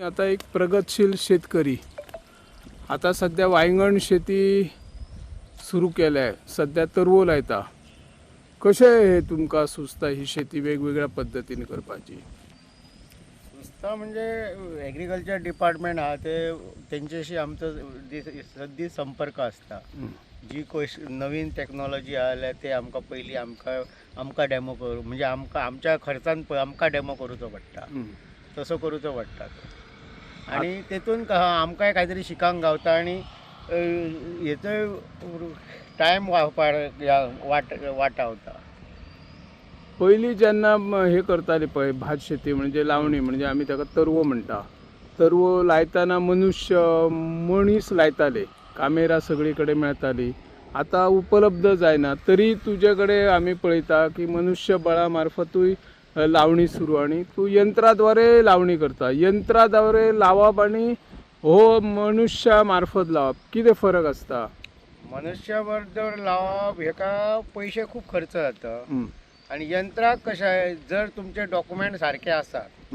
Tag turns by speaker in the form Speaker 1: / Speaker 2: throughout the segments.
Speaker 1: आता एक प्रगतशील शेतकरी आता सध्या वांगण शेती सुरू केल्या आहे. सध्या तरवो लायता. कशें हे तुमकां सुचता ही शेती वेगवेगळ्या पद्धतीने करपाची?
Speaker 2: सुचता म्हणजे एग्रीकल्चर डिपार्टमेंट हा ते त्यांच्याशी आमचो सद्दी संपर्क असता. जी नवीन टेक्नॉलॉजी आल्या ते आमकां पयलीं आमकां डेमो करू म्हणजे आमच्या खर्चान आमकां डेमो करूचो पडटा. तसो करूचो पडटा आणि तेतून आमकांय काहीतरी शिकांक गावता आणि हेचो टायम वाटावता.
Speaker 1: पयलीं जेन्ना हे करताले पळय भात शेती म्हणजे लावणी म्हणजे आमी ताका तरवो म्हणटा. तरवो लायतना मनीस लायताले, कामेरा सगळी कडेन मेळटाली. आता उपलब्ध जायना तरी तुजे कडेन आमी पळयता की मनुष्यबळा मार्फतूय लावणी सुरू आणि तू यंत्राद्वारे लावणी करता. यंत्राद्वारे लावप आणि हो मनुष्या मार्फत लावप कितें फरक असता?
Speaker 2: मनुष्याबरोबर लावप हेका पैसे खूप खर्च जाता आणि यंत्राक कशें आहे, जर तुमचे डॉक्युमेंट सारखे आसात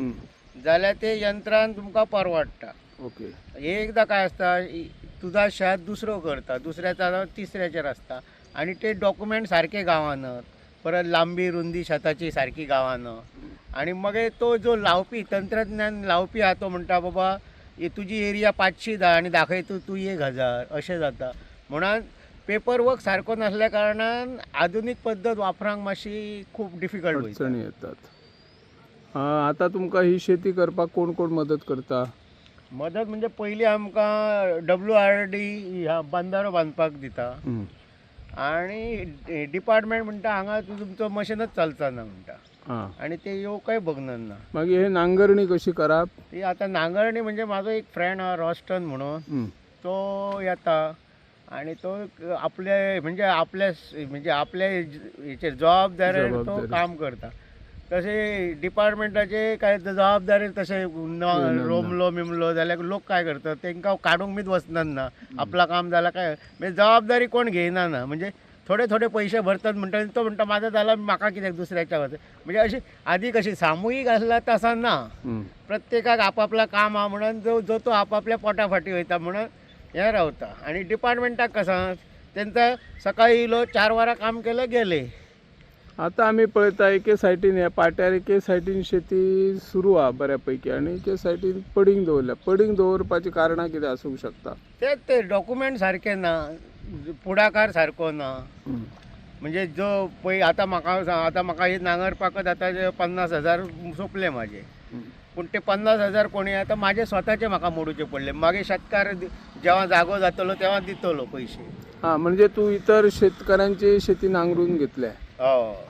Speaker 2: जाल्यार ते यंत्रान तुमकां परवडटा.
Speaker 1: ओके.
Speaker 2: एकदां काय असता, तुझा शेत दुसरो करता, दुसऱ्याचा तिसऱ्याचेर असता आणि ते डॉक्युमेंट सारखे गावानात, परत लांबी रुंदी शेताची सारखी गावाना आणि मग तो जो लावपी तंत्रज्ञान लावपी हा तो म्हणटा बाबा तुझी एरिया 510 आणि दाखयता तू 1000 अशें जाता. म्हणून पेपर वर्क सारको नसल्या कारणान आधुनिक पद्धत वापरांक मातशी खूप डिफिकल्ट
Speaker 1: अडचणी येतात. आता तुमकां ही शेती करपाक कोण कोण मदत करता?
Speaker 2: मदत म्हणजे पयलीं आमकां WRD ह्या बंधारो बांदपाक दिता आणि डिपार्टमेंट म्हणटा हांगा तुमचो मशीनच चलचा ना म्हणटा आणि ते येवकय बघनात ना.
Speaker 1: मागीर हे नांगरणी कशी करप?
Speaker 2: ती आता नांगरणी म्हणजे माझो एक फ्रेंड हा रॉस्टन म्हणून तो येता आणि तो आपल्या हेचेर जबाबदारेन तो काम करता. तसे डिपार्टमेंटाचे काय जबाबदारी तसे रोमलो मिमलो जाल्यार लोक काय करतात तांकां काडूंक बीच वचनात ना. आपला काम जाला काय म्हणजे जबाबदारी कोण घेयना ना. म्हणजे थोडे थोडे पैसे भरतात म्हणटा तो म्हणटा माझा झाला म्हाका कित्याक दुसऱ्याच्या वचत. म्हणजे अशी आधी कशी सामूहिक आसला तसा ना. प्रत्येकाक आपापला काम हा म्हणून जो तो आपापल्या पोटाफाटी वयता म्हणून हे रावता. आणि डिपार्टमेंटाक कसा त्यांचा सकाळी इलो 4 वरां काम केलं गेले.
Speaker 1: आता आमी पळयता एके सायटीन ह्या पाट्यार एके सायटीन शेती सुरू हा बऱ्यापैकी आणि एके सायटीन पडींग दवरल्या. पडींग दवरपाची कारणां कितें आसूंक शकता?
Speaker 2: ते डॉक्युमेंट सारखे ना, पुढाकार सारको ना. म्हणजे जो आता म्हाका हे नांगरपाकच आता 50,000 सोंपले माझे. पूण ते 50,000 कोणी आता माझे स्वताचे म्हाका मोडूचे पडले. मागीर शेतकार जेव्हा जागो जातलो तेव्हा दितलो पैसे.
Speaker 1: म्हणजे तू इतर शेतकऱ्यांची शेती नांगरून घेतल्या?
Speaker 2: हो.